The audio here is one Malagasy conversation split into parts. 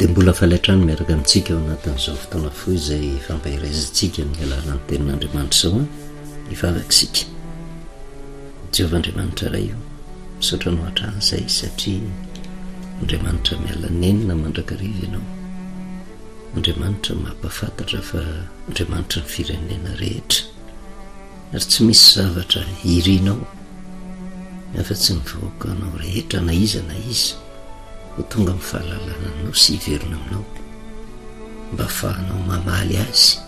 dia mbola faletrany miaraka amintsika ao anatin'izao fotoana foy izay fampahirezantsika ny alalany tenin'Andriamanitra izao hivavaka Jehovah-Andriamanitra iray io misaotra no hatran'izay satria Andriamanitra mialanenina mandrakariva ianao, Andriamanitra mampafantatra fa Andriamanitra ny firenena rehetra ary tsy misy zavatra irinao afa-tsy mivoaka anao rehetra na iza ho tonga amin'ny fahalalana anao sy hiverina aminao mba ahafahanao mamaly azy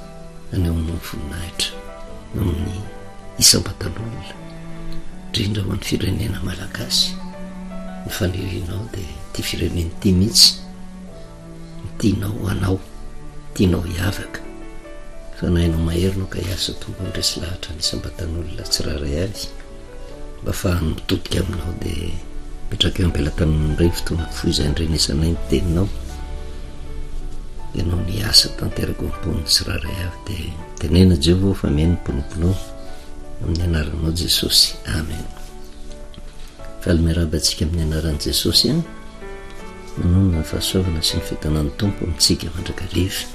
any ao amin'ny voninahitra no amin'ny isam-batan'olona indrindra ho an'ny firenena malagasy. Ny fanirianao dia ty firenena ty mihitsy tianao anao, tianao hiavaka fa na hainao mahery no ka hiasa tompo andresy lahatra ny isam-batan'olona tsiraray avy mba ahafahany mitodika aminao dia mipetraka eo am-pelantanana indray fotoana foy izay andrenesanay ny teninao ianao ny asa tanteraka ompony tsiraray avy dia tenena Jehovah fa meny mponomponao amin'ny anaranao Jesosy, amen. Faly-miarabantsika amin'ny anaran'i Jesosy any manao ny fahasoavana sy ny fitanan'ny tompo amintsika mandrakariva,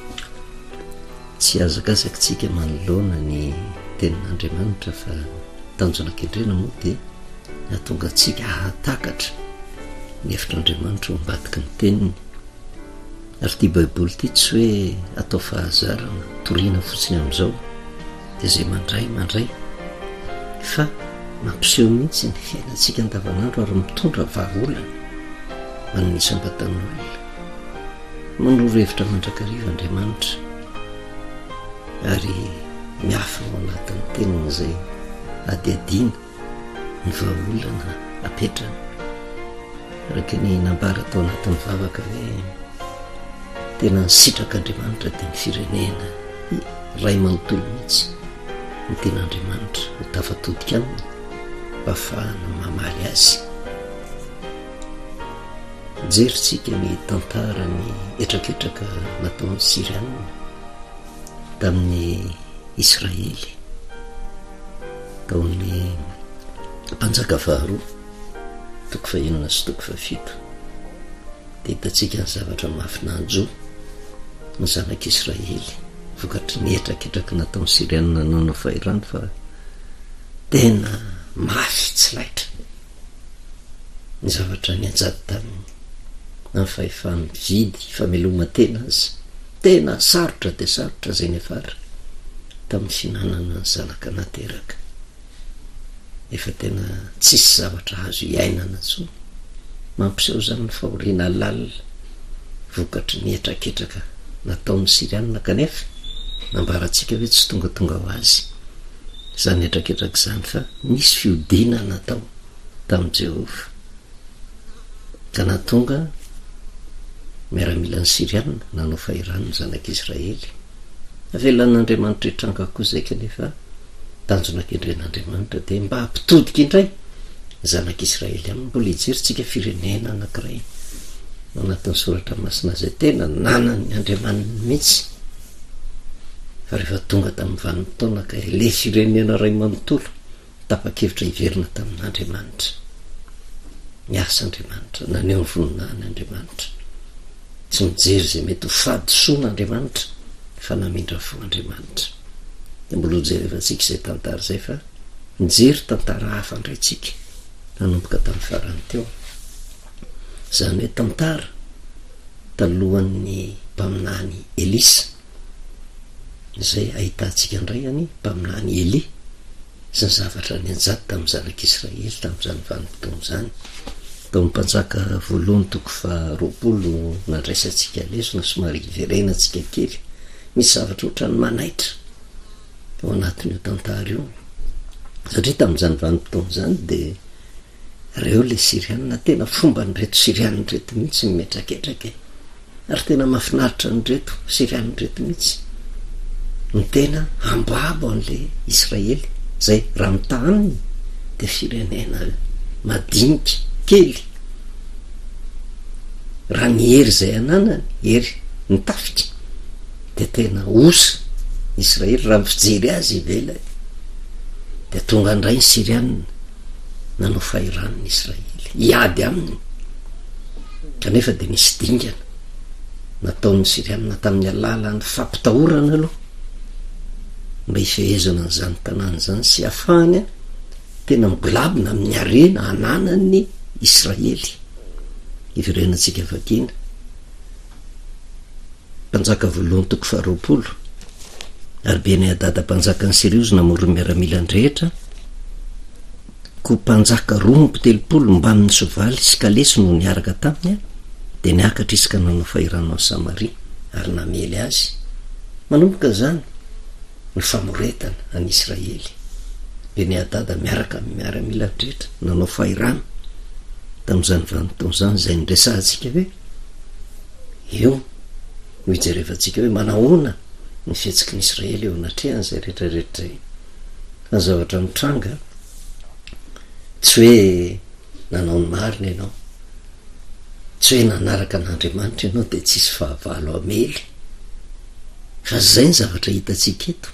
tsy azakazakitsika manoloana ny tenin'Andriamanitra fa tanjona kendrena moa dia nahatonga antsika hahatakatra ny hevitr'Andriamanitra ho ambadiky ny teniny. Ary ity baiboly ity tsy hoe atao fahazarana toriana fotsiny amin'izao dia izay mandray fa mampiseho mihitsy ny fiainantsika andavanandro ary mitondra vahaolana amin'ny isam-batan'olona. Manoro hevitra mandrakariva Andriamanitra ary miafina ao anatin'ny teniny izay adiadiana ny vahaolana apetrana araka ny nambara tao anatin'ny vavaka hoe tena nysitrak'Andriamanitra dia ny firenena ray manontolo mihitsy ny ten'Andriamanitra ho tafatodika aminy mba ahafahana mamaly azy. Jerisika ny tantara ny etraketraka nataon'ny Siriana tamin'ny Israely taon'ny mpanjaka faharoa 1907 dia hitantsika ny zavatra mahafinanjo ny zanak'Israely vokatry ny etraketraka nataon'ny Siriana nanao fahirana fa tena mafy tsy laitra ny zavatra ny anjady taminy amin'ny fahefany vidy fameloma-tena azy tena sarotra dia sarotra izay nefara tamin'ny finanana ny zanaka nateraka efa tena tsisy zavatra azo hiainana intsony mampiseho izany ny fahoriana lalina vokatry ny etraketraka nataon'ny Siriana kanefa nambarantsika hoe tsy tonga ho azy izany etraketraka izany fa nisy fiodina natao tamin'i Jehovah ka nahatonga miaramila ny Siriana nanao fahirana ny zanak'Israely. Avelan'Andriamanitra hitranga koa izay kanefa tanjona kendren'Andriamanitra dia mba hampitodika indray zanak'Israely aminy. Mbola hijeritsika firenena anankiray anatin'ny soratra masina izay tena nanany Andriamanitra mihitsy fa rehefa tonga tamin'ny vanim-potoana ka ilay firenena ray manontolo tapa-kevitra hiverina tamin'Andriamanitra. Miasa Andriamanitra naneo ny voninahiny Andriamanitra, tsy mijery izay mety ho fadisoan'Andriamanitra fa namindra fo Andriamanitra. Dia mbola hojerevantsika izay tantara izay fa mijery tantara hafa indray tsika nanomboka tamin'ny farany teo, izany hoe tantara talohan'ny mpaminany Elisa izay ahitantsika indray any mpaminany Eli sy ny zavatra ny anjady tamin'ny zanak'Israely tamin'izany vanim-potoana izany. Taon'ny mpanjaka voalohany 20 nandraisantsika lesona somary hiverenantsika kely, misy zavatra ohatrany manaitra ao anatin'io tantara io satria tamin'izany vanim-potoana izany dia reo le Siriana tena fomba nyreto Siriana nyreto mihitsy ny metraketraka ary tena mahafinaritra nyreto Siriana nyreto mihitsy ny tena ambabo an'le Israely izay raha mitahaniny dia firenena madinika kely raha ny hery izay ananany hery ny tafika dia tena osa Israely raha mifijery azy ivela dia tonga indray ny Siriana nanao fahiran'ny Israely hiady aminy kanefa dia misy dingana nataon'ny Siriana tamin'ny alalan'ny fampitahorana aloha mba ifehezana n'izany tanàna zany sy afahany tena migolabina amin'ny arena ananany Israely. Iverenantsika vakina mpanjaka voalohany toko 20 ary Beni-Hadada mpanjaka ny Siriozy namoro miaramila andrehetra ko mpanjaka 13 mba amin'ny sovaly sy kalesy no niaraka taminy dia niakatra isaka nanao fahirana ao Samaria ary namely azy. Manomboka zany ny famoretana any Israely. Beni-Hadada miaraka amin'ny miaramila andrehetra nanao fahirana tamin'izany vanimpotoana zany izay niresahantsika hoe eo no hijerevantsika hoe manahoana ny fihetsiky ny Israely eo anatrehany izay rehetrarehetra zay. Fa zavatra mitranga tsy hoe nanao ny marina ianao, tsy hoe nanaraka n'Andriamanitra ianao dia tsisy fahavalo amely, fa zay ny zavatra hitantsika eto.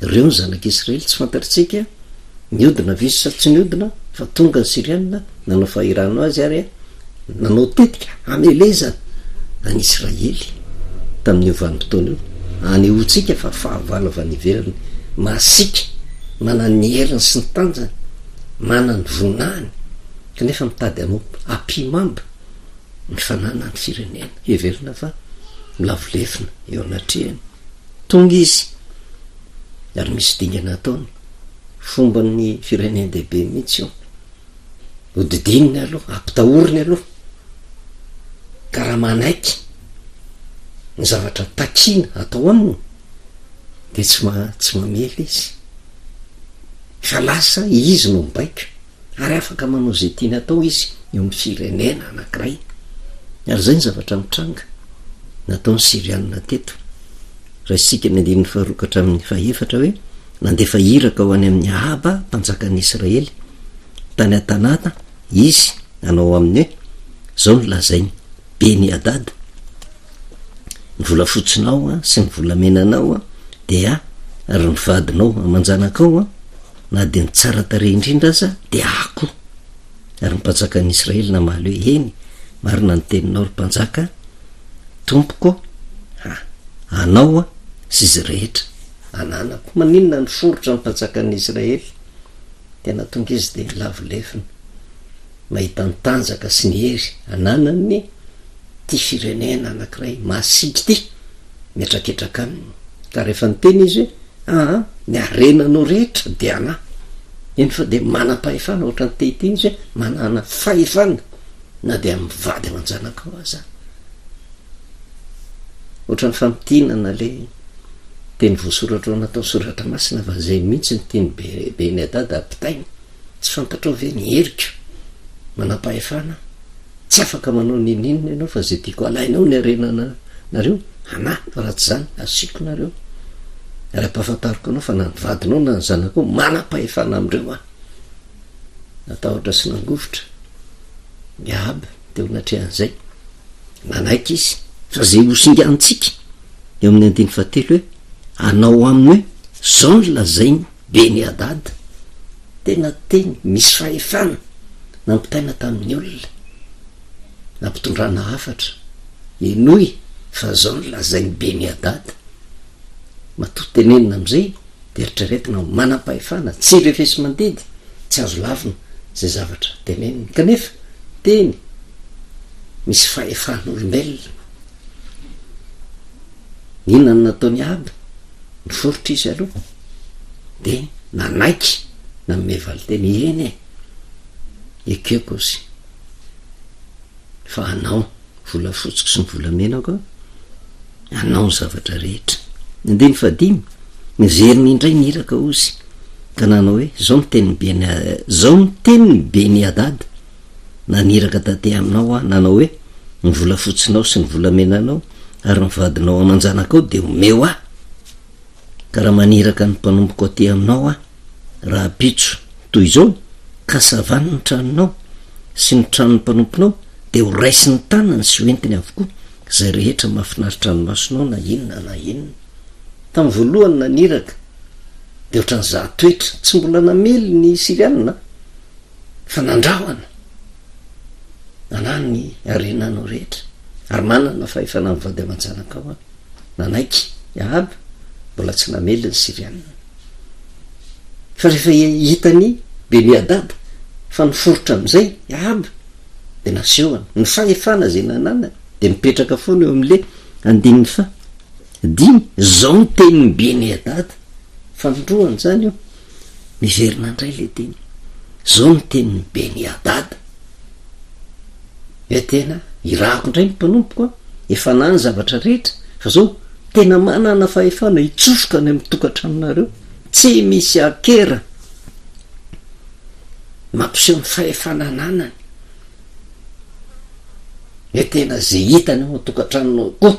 Ireo ny zanak'Israely tsy fantatritsika niodina viso sa tsy niodina fa tonga ny Siriana nanao fahirana azy ary nanao tetika amelezana any Israely tamin'io vanimpotoana io. Anehoantsika fa fahavalo avy any ivelany masika, manana ny heriny sy ny tanjany, manana ny vonahany kanefa mitady anao ampimamba ny fanana ny firenena heverina fa milavolefina eo anatrehany. Tonga izy ary misy dingana ataony fomba ny firenena dehibe mihitsy io, hodidininy aloha, ampitahoriny aloha, karaha manaiky ny zavatra takiana atao aminy dia tsy mamely izy, fa lasa izy no mibaiko ary afaka manao zay tiany atao izy eo amin'ny firenena anankiray. Ary zay ny zavatra mitranga nataon'ny Siriana teto. Raha isika ny andininy faharokatra amin'ny fahefatra hoe nandefa iraka ho any amin'ny Ahaba mpanjakan'ny Israely tany an-tanàna izy anao amin'ny hoe zao ny lazainy Beni-Hadada ny vola fotsinao sy ny vola menanao dia ary ny vadinao amanjanakao na dia ny tsara tarehy indrindra aza dia ako. Ary ny mpanjakan'ny Israely namaly hoe eny marina ny teninao ry mpanjaka tompoko anao sy izy rehetra ananako. Maninona ny forotra ny mpanjakan'ny Israely? Tena tonga izy dia lavolefina mahita ny tanjaka sy ny hery ananany ty firenena anankiray masiky ty miatraketraka aminy. Ka rehefa niteny izy hoe ny arenanao rehetra dia anahy eny, fa dia manam-pahefana ohatra ny tehitiny izy hoe manana fahefana na dia mivady amanjanakao aza. Ohatra ny fampitinana le teny voasoratra ao natao soratra masina fa zay mihitsy ny teny Beni-Hadada ampitainy. Tsy fantatrao ve ny heriko manam-pahefana, tsy afaka manao ninina ianao fa zay tiako alainao ny arenana nareo anahy, fa raha tsy zany asiko nareo. Ary ampahafantariko anao fa na ny vadinao na ny zanakao manam-pahefana amindreo natahotra sy nangovotra ny Ahaba teo anatrehan'izay manaiky izy. Fa zay hosingantsika eo amin'ny 17 hoe anao aminy hoe zao ny lazainy Beni-Hadada, tena teny misy fahefana nampitaina tamin'ny olona nampitondrana hafatra enoy fa zao ny lazainy Beni-Hadada. Matoa tenenina am'izay dia eritreretina manam-pahefana, tsy refesy mandidy, tsy azo lavina zay zavatra tenenina, kanefa teny misy fahefana olombelona. Inona no nataony Ahaba? Ny forotra izy aloha dia nanaiky nanome valiteny eny ekeko izy fa anao vola fotsiko sy ny vola menako anao ny zavatra rehetra. Andiny fadimy miveriny indray niraka ozy ka nanao hoe zao ny teny Beni-Hadada naniraka tate aminao nanao hoe ny vola fotsinao sy ny vola menanao ary ny vadinao amanjanakao dia omeo ka raha maniraka ny mpanomboko aty aminao raha pitso toy izao ka savany ny tranonao sy ny tranon'ny mpanomponao dia ho raisy ny tanany sy hoentiny avokoa zay rehetra mahafinaritra ny masonao na inona na inona. Tamin'ny voalohany naniraka dia ohatran'ny zahatoetra tsy mbola namely ny Siriana fa nandrahoana anany arenanao rehetra ary manana fahefana ny vady aman-janaka ao a nanaiky Ahab mbola tsy namely ny Sirianina fa rehefa hitany Beni-Hadad fa niforotra am'izay Ahab de nasehoany ny fahefana zay nanana de mipetraka foana eo am'le andininy fa dimy zao ny tenin'ny Beni-Hadad fanondroany zany io miverina indray le teny zao ny tenin'ny Beni-Hadad hoe tena irahako indray ny mpanompoka efa nany zavatra rehetra fa zao tena manana fahefana hitsofoka ny amin'ny tokantranonareo tsy misy akera mampiseho ny fahefana nanany hoe tena zay hitany ao tokantranonao koa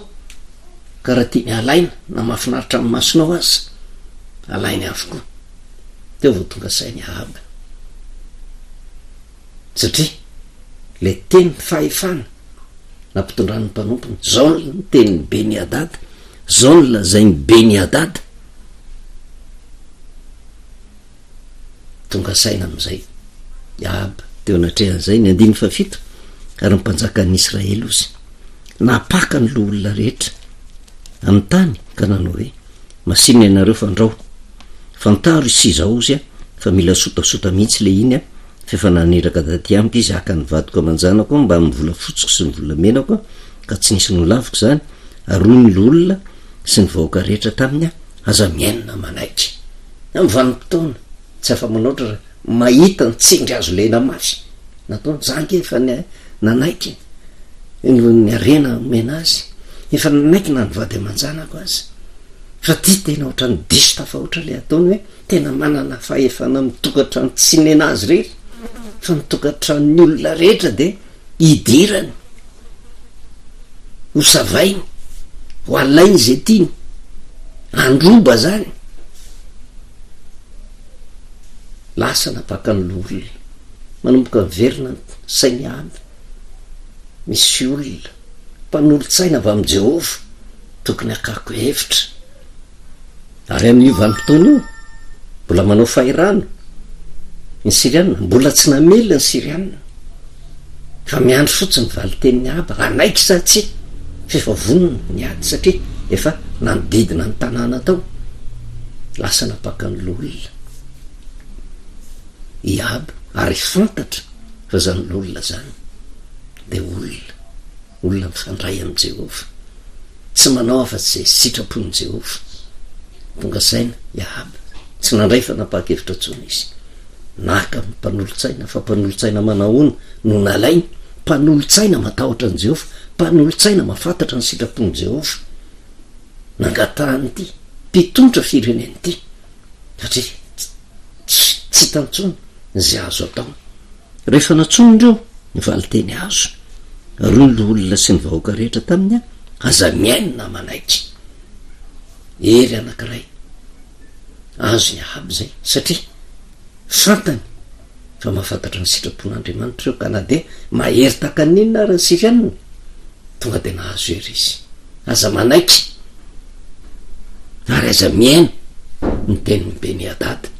ka raha tiany alaina na mahafinaritra amin'ny masonao azy alainy avokoa teo vao tonga sainy Ahab satria le teny fahefana nampitondran'ny mpanompony zao ny tenin'ny Beni-Hadad zao ny lazainy Beni-Hadad tonga saina am'izay Ahab teo anatrehan'izay ny 17 ary mpanjakan'ny Israely ozy napaka ny loholona rehetra amin'ny tany ka nanao hoe masinina ianareo fandrao fantaro isizao ozy a fa mila sotasota mihitsy le iny a fefa naniraka daty amiko izy aka ny vadiko aman-janako mba amin'ny vola fotsiko sy ny vola menako ka tsy nisy nolaviko zany aroy ny loholona sy ny vahoaka rehetra taminy aza miainana manaiky amin'ny vanim-potoana tsy afa manaotra mahita ny tsindry azo lena mafy nataony zangy efa nanaiky ny arena mena azy efa nanaiky na nyvady aman-janako azy fa ty tena ohatra ny diso tafahoatra le ataony hoe tena manana fahefana mitokantrano tsy nena azy rery fa mitokantranony olona rehetra de idirany ho savainy ho alainy zay tiany androba zany lasa napaka ny loholona manomboka miverina sainy aby misy olona mpanolotsaina avy amin'i Jehova tokony akako hevitra ary amin'io vanim-potoana io mbola manao fahirano ny Sirianina mbola tsy namelona ny Sirianina fa miandro fotsiny valy tenin'ny Ahab anaiky sa tsy fefa vonona ny ady satria efa nanodidina ny tanàna tao lasa napaka ny loholona i Ahab ary fantatra fa zany loholona zany de olona mifandray amin'i Jehova tsy manao afa-tsy zay sitrapon'i Jehova tonga saina i Ahab tsy nandray fa napaka-hevitra tsony izy naka mpanolotsaina fa mpanolotsaina manahoana no nalainy mpanolotsaina matahotra an' Jehova mpanolotsaina mafantatra ny sitrapon'i Jehova nangatahany ity mpitontra fireneny ity satria tsy tantsony zay azo atao rehefa natsonondreo ny valy teny azo roy ny olona sy ny vahoaka rehetra taminy aza miainina manaiky ery anankiray azo ny Ahab zay satria fantany fa mahafantatra ny sitrapon'Andriamanitra eo ka na de mahery takan'inona ary ny Sirianina tonga de nahazo ery izy aza manaiky ary aza miaina ny tenin'ny Beni-Hadad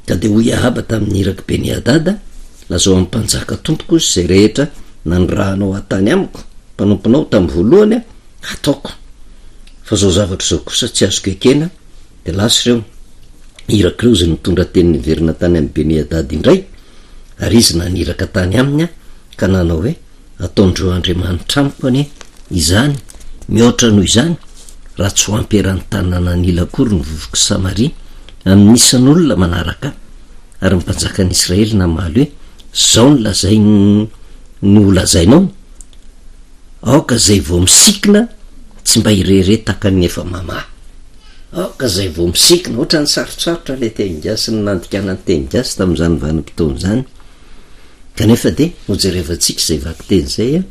ka de hoy Ahab tamin'ny iraky Beni-Hadad lazao amin'ny mpanjaka tompoko izy zay rehetra nandrahanao atany amiko mpanomponao tamin'ny voalohany ataoko fa zao zavatra zao kosa tsy azoko ekena de lasa ireo iraka ireo zay mitondra teny niverina tany amin'ny Beni-Hadad indray ary izy naniraka tany aminy ka nanao hoe ataondreo Andriamanitra amiko anie izany mihoatra noho izany raha tsy ho ampiarany tanàna nilakory ny vovoky Samaria amin'isan'olona manaraka ary mpanjakan'ny Israely namaly hoe zao ny lazay ny olazainao aoka zay vao misikina tsy mba irere takan'ny efa mama aoka zay vao misikina ohatra ny sarotsarotra le teningasy ny nandikana ny teningasy tamin'izany vanim-potoana zany kanefa de hojerevantsika zay vaky teny zay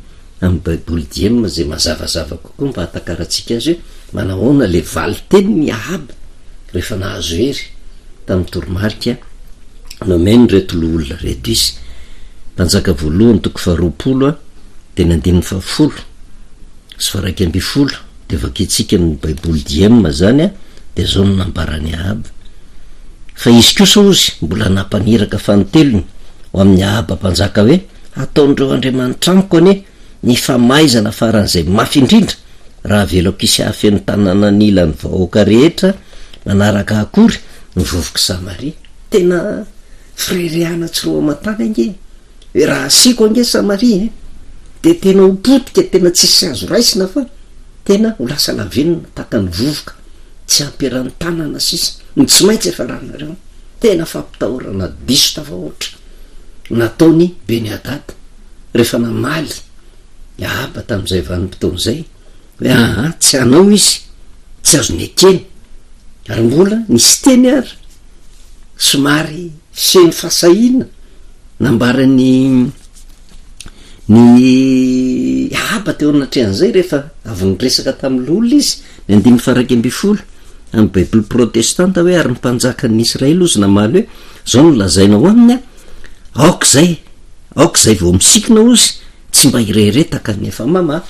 amin'ny baiboly diema zay mazavazava kokoa mba hatakaratsika azy hoe manahoana le valy tenin'ny Ahab rehefa nahazo hery tamin'ny toromarika nomeny reto loholona reto izy mpanjaka voalohany toko faharoapolo de ny 10 sy faraiky 12 de vakitsika amin'ny baiboly diema zany de zao no nambarany Ahab fa izy kosa ozy mbola nampaniraka fanotelony ho amin'ny Ahab mpanjaka hoe ataondreo Andriamanitra amiko anie ny famaizana faran'izay mafy indrindra raha velako isafy ny tanàna nilany vahoaka rehetra manaraka akory ny vovoka Samaria. Tena freriana tsy roa matany ange hoe raha asiko ange Samaria de tena hopotika, tena tsisy azo raisina fa tena ho lasa lavenina tahaka ny vovoka tsy ampiarany tanana sisa ny tsy maintsy efa ranareo. Tena fampitahorana diso tafahoatra nataony Beni-Hadad rehefa namaly Ahaba tamin'izay vanim-potoan'izay hoe tsy anao izy tsy azony ekeny ary mbola nisy teny ary somary feny fasahina nambarany ny Ahaba teo anatrehan'izay rehefa avy nyresaka tamin'ny olona izy ny 120 amin'ny Bible protestanta hoe ary ny mpanjakan'ny Israely ozy namaly hoe zao no lazaina ho aminy aok'izay vao misikina ozy tsy mba ireretaka ny efa mama.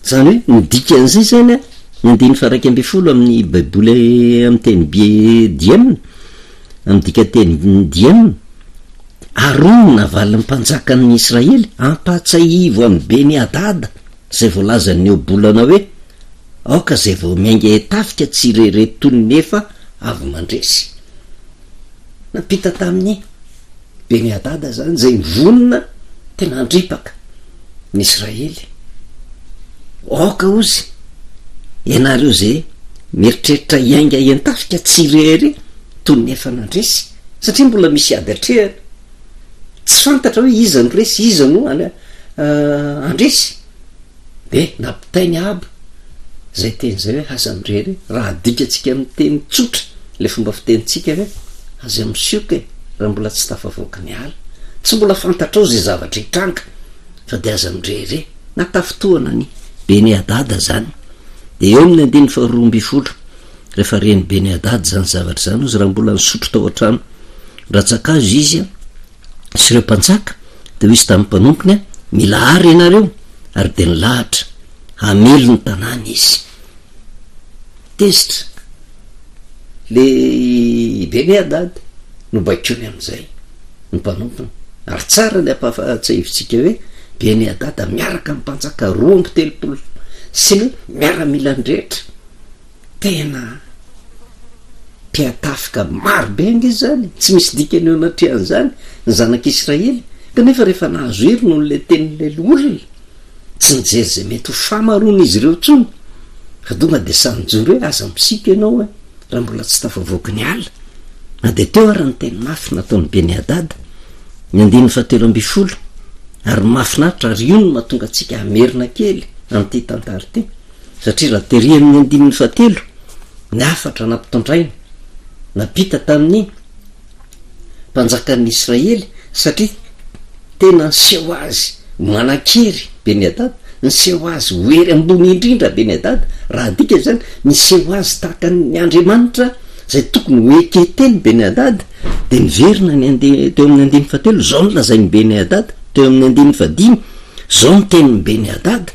Zany hoe midika an'izay zany ny 120 amin'ny Bible amin'ny teny diemina amidika teny diemina aronona valin'ny mpanjakan'ny Israely ampatsahivo amin'ny Beni-Hadad zay voalazany obolana hoe aoka zay vao miainga etafika tsy irereto toy ny nefa avy mandresy. Napita tamin'ny Beni-Hadad zany zay vonona tena andripaka ny Israely. Aoka ozy ianareo zay mieritreritra iainga entafika tsy irery toy ny nefa nandresy satria mbola misy ady atrehany tsy fantatra hoe iza no resy iza no andresy de nampitainy Ahaba zay teny zay hoe aza mirery raha dikatsika amin'ny teny tsotra le fomba fitenitsika hoe aza misioka raha mbola tsy tafavoaka ny ala tsy mbola fantatrao zay zavatra hitranga fa de aza mirery natafotoana ny Beni-Hadad zany. De eo amin'ny 120 rehefa reny Beni-Hadad zany zavatra zany ozy raha mbola nisotro tao an-trano ratsakazo izy sy ireo mpanjaka de ho izy tamin'ny mpanompony mila ary ianareo ary de nilahatra hamelo ny tanàna izy. Tezitra le Beni-Hadad no baikony am'izay ny mpanompony ary tsara ny ampahatsahivitsika hoe Beni-Hadad miaraka amin'ny mpanjaka 20 sy ny miaramila ndrehetra tena mpiatafika marobe ange zany tsy misy dikany eo anatrehan'izany ny zanak'Israely kanefa rehefa nahazo hery noho le tenin'le olona tsy nijery zay mety ho famarona izy ireo tsony fa donga de sanjoro hoe aza misika ianao raha mbola tsy tafavoaka ny ala na de teo ary ny teny mafy nataony Beni-Hadad ny 120 ary mafinaritra ary io no mahatonga atsika amerina kely amin'ity tantara ty satria raha tery amin'ny 117 ny afatra nampitondraina napita tamin'ny mpanjakan'ny Israely satria tena niseho azy manakiry Beni-Hadad, niseho azy hoery ambony indrindra Beni-Hadad raha dika zany niseho azy tahaka ny Andriamanitra zay tokony ho eketeny Beni-Hadad de niverina teo amin'ny 117 zao nolazainy Beni-Hadad teo amin'ny 115 zao ny tenin'ny Beni-Hadad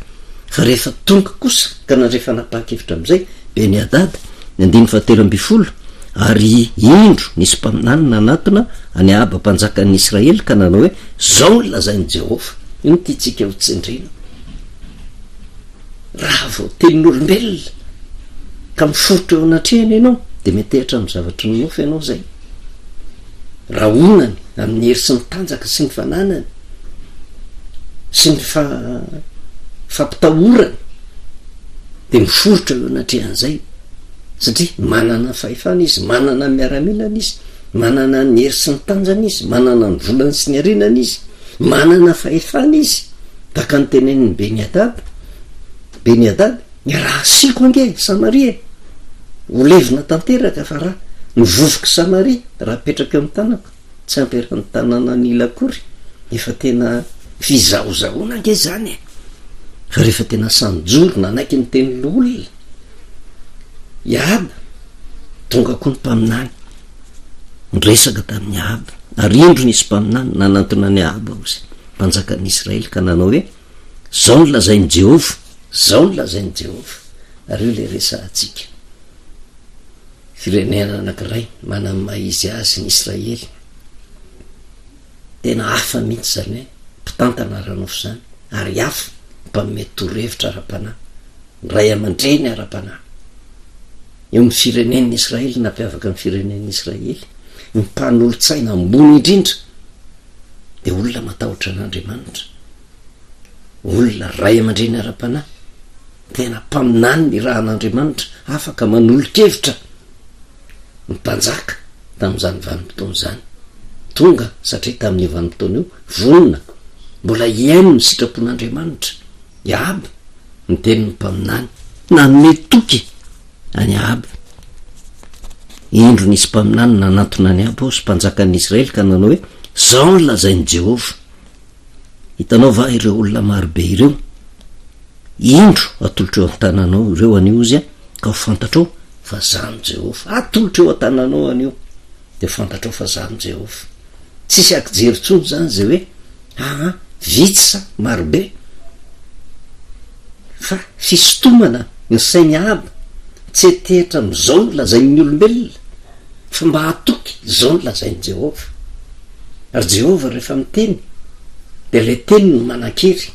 fa rehefa tonga kosa ka rehefa napahakevitra am'izay Beni-Hadad ny 117 ary indro nisy mpaminanina anatona any Ahaba mpanjakan'ny Israely ka nanao hoe zao ny lazainy Jehova iny tiatsika ho tsendrena raha vao tenin'olombelona ka miforitra eo anatrehany ianao de metehitra amin'ny zavatra nonofy ianao zay raha onany amin'ny hery sy ny tanjaka sy ny fananany sy ny fampitahorany de miforitra eo anatrehan'izay satria manana fahefana izy, manana miaramilana izy, manana ny hery sy ny tanjana izy, manana ny volany sy ny arinana izy, manana fahefana izy taka ny teneniny Beni-Hadad ny raha asiko ange Samaria ho levina tanteraka fa raha ny vovoka Samaria raha petraka eo amin'ny tanako tsy ampiarany tanàna nila akory efa tena fizahozahoana ange zany fa rehefa tena sanjoro nanaiky ny tenin'olona Ahaba tonga koa ny mpaminany nyresaka tamin'ny Ahaba ary indro nisy mpaminany nanantona ny Ahaba ozy mpanjakan'ny Israely ka nanao hoe zao ny lazainy Jehova, zao ny lazainy Jehova ary io le resahatsika firenena anankiray manany maizy azy ny Israely tena hafa mihitsy zany hoe mpitantana ranofo zany ary hafa mpanomety torohevitra ara-panahy ray aman-dreny ara-panahy eo amin'ny firenen'ny Israely nampiavaka amin'ny firenen'ny Israely ny mpanolotsaina ambony indrindra de olona matahotra an'Andriamanitra, olona ray aman-dreny ara-panahy tena mpaminany ny raha an'Andriamanitra, afaka manolo-kevitra ny mpanjaka tamin'izany vanim-potoana izany tonga satria tamin'ny vanim-potoana io vonona mbola iaino ny sitrapon'Andriamanitra. Iaby ny tenin'ny mpaminany nanome toky any Ahaby. Indro nisy mpaminany nanantona any Ahaby sy mpanjakan'ny Israely ka nanao hoe zao ny lazain'i Jehova. Hitanao va ireo olona marobe ireo, indro atolotra eo an-tananao ireo anio izy ka ho fantatrao fa zany Jehova. Atolotra eo an-tananao anio de fantatrao fa zany Jehova. Tsisy akijery tsony zany zay hoe vitsy marobe, fa fisotomana ny sainy Ahaby tsy tehitra am'izao ny lazain'ny olombelona fa mba hatoky zao ny lazain'i Jehova. Ary Jehova rehefa miteny de le teny no manan-kery,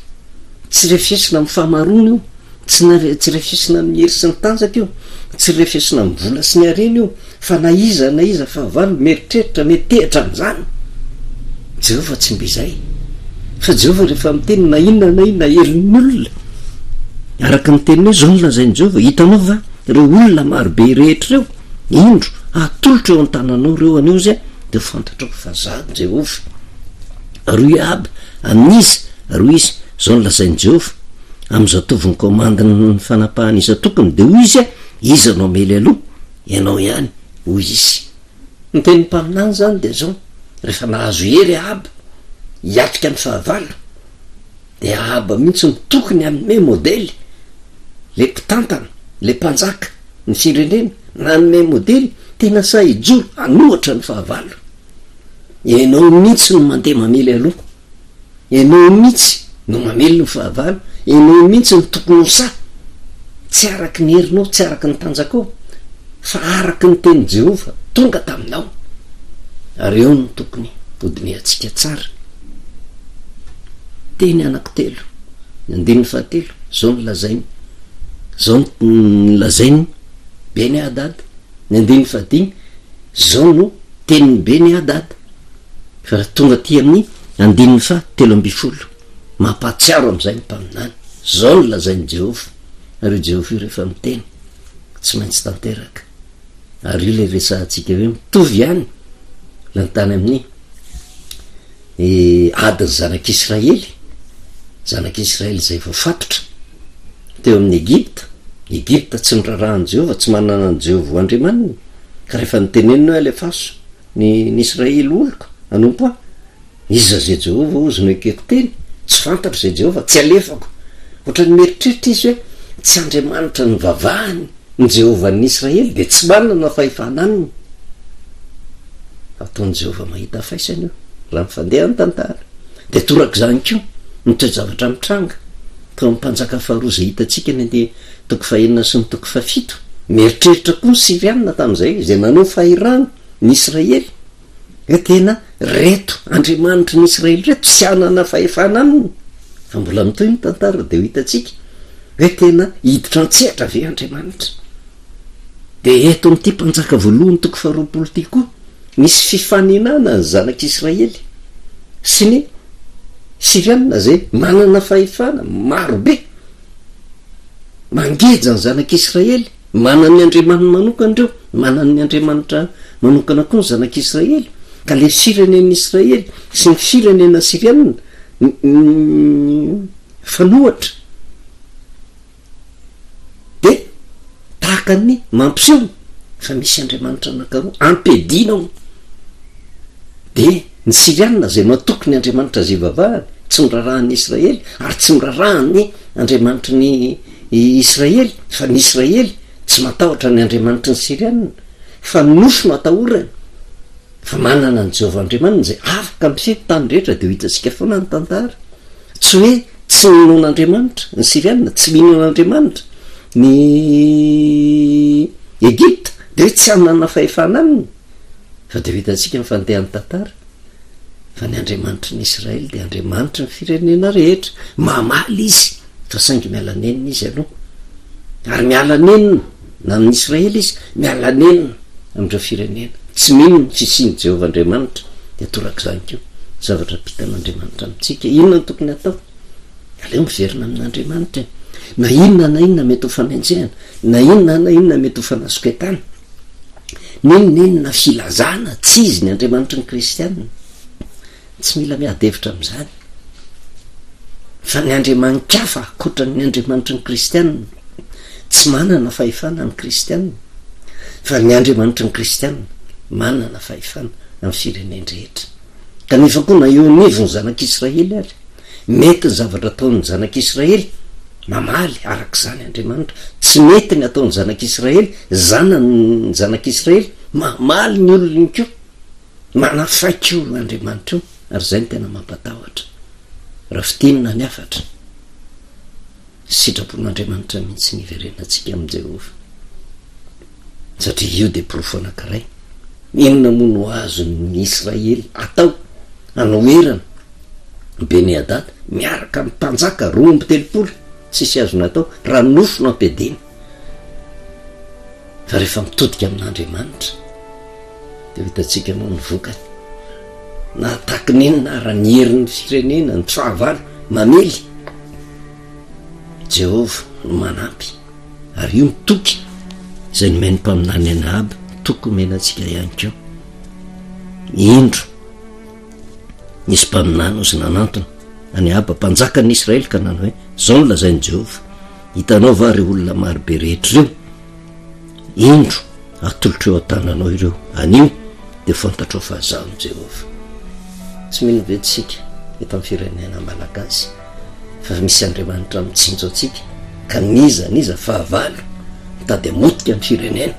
tsy refesina amin'ny fahamarona io, tsy refesina amin'ny hery sy ny tanjaka io, tsy refesina amin'ny vola sy ny harena io, fa na iza fa valo meritreritra metehitra amin'izany. Jehova tsy mba izay, fa Jehova rehefa miteny na inona herin'ny olona araka ny teny hoe zao ny lazain'i Jehova. Hitanao va ireo olona marobe rehetra ireo, indro atolotra eo an-tananao ireo anio izy de fantatrao fa zany Jehova. Roy Ahaby amin'izy, roy izy zao ny lazain'i Jehova amin'izao toviny komandiny ny fanapahany iza tokony de hoy izy izy anao mely aloha ianao ihany hoy izy. Ny tenin'ny mpaminany zany de zao, rehefa nahazo hery Ahaby hiatrika ny fahavalo de Ahaby mihitsy ny tokony amin'ny modely, le mpitantana, le mpanjaka ny firenena nanome modely tena sahijoro anohatra ny fahavalo. Ianao mihitsy no mandeha mamely aloha, ianao mihitsy no mamely ny fahavalo, ianao mihitsy ny tokony ho sa, tsy araky ny herinao, tsy araky ny tanjakao, fa araky ny teny Jehova tonga taminao. Ary eo no tokony hodiniantsika tsara. Teny anankitelo, ny andininy fahatelo, zao ny lazainy, zao ny lazainy Beni-Hadad. Ny andininy fahadimy, zao no tenin'ny Beni-Hadad. Fa tonga ty amin'ny andininy fahatelo amby folo, mampahatsiaro amin'izay ny mpaminany, zao ny lazain'i Jehova. Ary Jehova io rehefa miteny tsy maintsy tanteraka. Ary io le resahantsika hoe mitovy ihany lantany amin'ny adiny zanak'Israely, zanak'Israely zay voafatotra teo amin'ny Egypta tsy nirarahan'i Jehova, tsy manana an' Jehova ho Andriamaniny. Ka rehefa nitenenina hoe alefaso ny Israely oloka anompo iza zay Jehova ozy no ekeko teny, tsy fantatra zay Jehova, tsy alefako. Ohatra ny meritreritra izy hoe tsy Andriamanitra ny vavahany ny Jehova ny Israely de tsy manana fahefana aminy. Ataon'i Jehova mahita faisany io raha mifandeha ny tantara. De toraka zany ko ny toe-javatra mitranga tao amin'ny mpanjaka faharoa zay hitantsika ny ande toko fahenina sy ny toko fahafito. Meritreritra koa ny Siriana tamin'izay izay nanao fahirana ny Israely hoe tena reto Andriamanitra ny Israely reto sy anana fahefana aminy. Fa mbola mitoy ny tantara de ho hitantsika hoe tena hiditra an-tsehatra ve Andriamanitra. De eto amin'ity mpanjaka voalohany toko faharoapolo ty koa misy fifaninana ny zanak'Israely sy ny Siriana zay manana fahefana marobe, mangeja ny zanak'Israely, manany Andriamanitra manokana ireo, manany Andriamanitra manokana koa ny zanak'Israely. Ka le firenen'ny Israely sy ny firenena Siriana fanohatra de tahaka ny mampiseho fa misy Andriamanitra anankiroa ampedinao. De ny Siriana zay matoky ny Andriamanitra zay vavahany tsy nirarahan'ny Israely ary tsy nirarahan'ny Andriamanitra ny Israely, fa ny Israely tsy matahotra ny Andriamanitra ny Siriana, fa nofo no atahorany. Fa manana ny Jehova Andriamanina zay afaka mifehy tany rehetra de ho hitantsika foana ny tantara. Tsy hoe tsy minon'Andriamanitra ny Siriana, tsy minon'Andriamanitra ny Egypta de hoe tsy anana fahefana aminy, fa de ho hitantsika mifandehan'ny tantara fa ny Andriamanitra ny Israely de Andriamanitra ny firenena rehetra. Mamaly izy fa saingy mialanenina izy aloha ary mialanenina na amin'ny Israely izy mialanenina amindreo firenena tsy mino ny fisiany Jehovah Andriamanitra de torak'izany keo zavatra pitan'Andriamanitra amintsika inona no tokony atao aleo miverina amin'Andriamanitra na inona mety ho fanenjehana na inona mety ho fanasokaitana ninona filazana tsy izy ny Andriamanitra ny kristianina tsy mila miadevitra amin'izany fa ny andriamanikafa akoatra ny Andriamanitra ny kristianina tsy manana fahefana ny kristianina fa ny Andriamanitra ny kristianina manana fahefana amin'ny firenendrehetra kanefa koa na eo anivony zanak'Israely ary mety ny zavatra ataon'ny zanak'Israely mamaly arak'izany Andriamanitra tsy mety ny ataon'ny zanak'Israely zanany zanak'Israely mamaly ny olony ko manafaiky io Andriamanitra io ary zay ny tena mampatahotra raha fitinina ny afatra sitrapon'Andriamanitra mihitsy ny iverenantsika amin'i Jehovah satria io de profo anankiray inona moa no azon'ny Israely atao anoerana Beni-Hadad miaraka amin'ny mpanjaka 13 sisy azony atao raha nofo no ampedina fa rehefa mitodika amin'Andriamanitra de hitantsika moa ny vokany na takin'inona raha ny herin'ny firenena ny fahavalo mamely Jehovah no manampy ary io mitoky izay nomeny mpaminany any Ahaba toko menantsika ihany keo indro nisy mpaminany ozy nanantona any Ahaba mpanjakan'ny Israely ka nano hoe zao no lazain'i Jehovah hitanao va reo olona marobe rehetra ireo indro atolotra eo an-tananao ireo anio de fantatrao fa zaho ny Jehovah tsy mino vetsika eto amin'ny firenena malagasy fa misy Andriamanitra mitsinjo antsika ka niza fahavalo mitady hamotika amin'ny firenena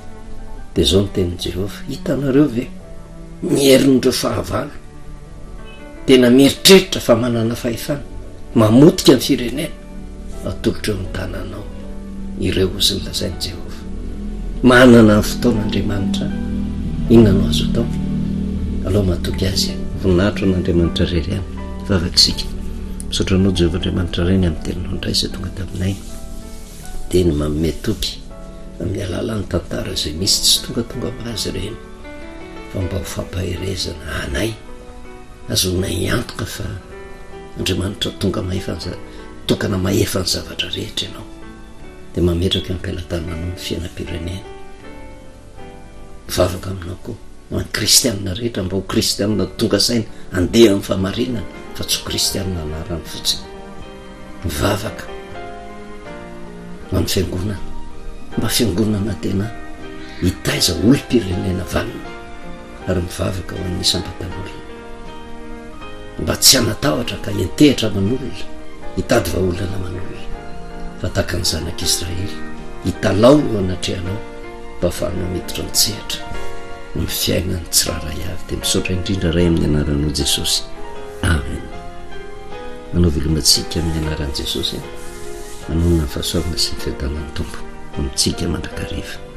de zao ny tenin'i Jehovah hitanareo ve ny herin'ireo fahavalo tena mieritreritra fa manana fahefana mamotika amin'ny firenena atolotra eo amin'ny tananao ireo ozy ny lazain'i Jehovah manana ny fotoan'Andriamanitra inona no azo atao aloha matoky azy voninahitra n'Andriamanitra rery any vavakisika misotranao Jehovah Andriamanitra reny amin'ny teninao indray izay tonga taminay de ny manome toky amin'ny alalan'ny tantara izay misy tsy tonga azy reny fa mba ho fampaherezana anay azonay antoka fa Andriamanitra tokana mahefa ny zavatra rehetra ianao de mametraka am-pialatananao ny fiainam-pirenena mivavaka aminao koa ny kristianina rehetra mba ho kristianina tonga saina andeha amin'ny famarinana fa tsy ho kristianina anarany fotsiny mivavaka ho an'ny fiangonana mba fiangonana tena hitaiza olo-pirenena valina ary mivavaka ho an'ny isam-batan'olona mba tsy hanatahotra ka entehitra aman'olona hitady vaolana aman'olona fa tahaka ny zanak'Israely hitalao eo anatrehanao mba afahanao miditra mitsehatra ny fiainany tsiraray avy de misaotra indrindra ray amin'ny anaran'o Jesosy amen manao velomantsika amin'ny anaran'i Jesosy manonona ny fahasoavana sy ny fiadanan'ny tompo amintsika mandrakariva